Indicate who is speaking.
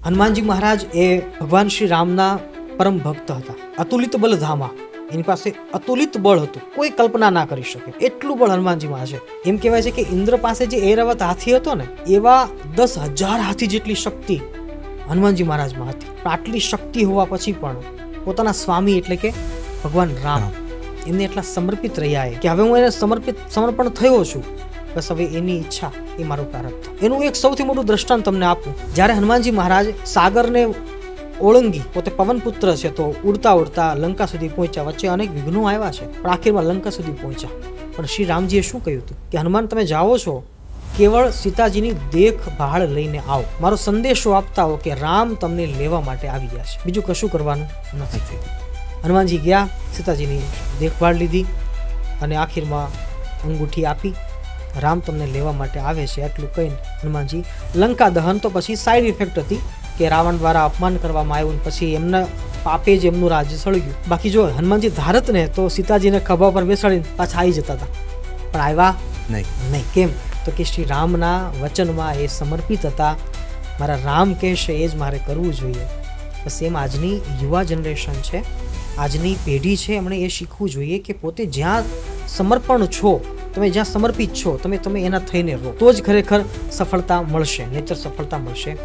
Speaker 1: હનુમાનજી મહારાજ એ ભગવાન શ્રી રામના પરમ ભક્ત હતા. અતુલિત બલધામા, એની પાસે અતુલિત બળ હતું, કોઈ કલ્પના ના કરી શકે એટલું બળ હનુમાનજીમાં છે. એમ કહેવાય છે કે ઇન્દ્ર પાસે જે ઐરાવત હાથી હતો ને, એવા 10,000 હાથી જેટલી શક્તિ હનુમાનજી મહારાજમાં હતી. પણ આટલી શક્તિ હોવા પછી પણ પોતાના સ્વામી એટલે કે ભગવાન રામ એમને એટલા સમર્પિત રહ્યા કે હવે હું એને સમર્પણ થયો છું, બસ હવે એની ઈચ્છા એ મારું પ્રારબ્ધ. એનું એક સૌથી મોટું દ્રષ્ટાંત તમને આપું. જ્યારે હનુમાનજી મહારાજ સાગરને ઓળંગી, પોતે પવન પુત્ર છે, તો ઉડતા ઉડતા લંકા સુધી પહોંચ્યા. વચ્ચે અનેક વિઘ્નો આવ્યા છે, પણ આખીરમાં લંકા સુધી પહોંચ્યા. પણ શ્રી રામજીએ શું કહ્યું હતું કે હનુમાન, તમે જાઓ છો, કેવળ સીતાજીની દેખભાળ લઈને આવો, મારો સંદેશો આપતા હો કે રામ તમને લેવા માટે આવી ગયા છે, બીજું કશું કરવાનું નથી. હનુમાનજી ગયા, સીતાજીની દેખભાળ લીધી અને આખીરમાં અંગૂઠી આપી, રામ તમને લેવા માટે આવે છે એટલું કહીને હનુમાનજી લંકા દહન તો પછી સાઈડ ઇફેક્ટ હતી કે રાવણ દ્વારા અપમાન કરવામાં આવ્યું, પછી એમના પાપે જ એમનું રાજ્ય સળગ્યું. બાકી જો હનુમાનજી ધારત ને તો સીતાજીને ખભા પર બેસાડીને પાછા આવી જતા હતા, પણ આવ્યા નહીં. કેમ? તો કે શ્રી રામના વચનમાં એ સમર્પિત હતા. મારા રામ કહેશે એ જ મારે કરવું જોઈએ. બસ એમ આજની યુવા જનરેશન છે, આજની પેઢી છે, એમણે એ શીખવું જોઈએ કે પોતે જ્યાં સમર્પણ છો, તમે જ્યાં સમર્પિત છો, તમે એના થઈને રહો, તો જ ખરેખર સફળતા મળશે, નહીંતર સફળતા મળશે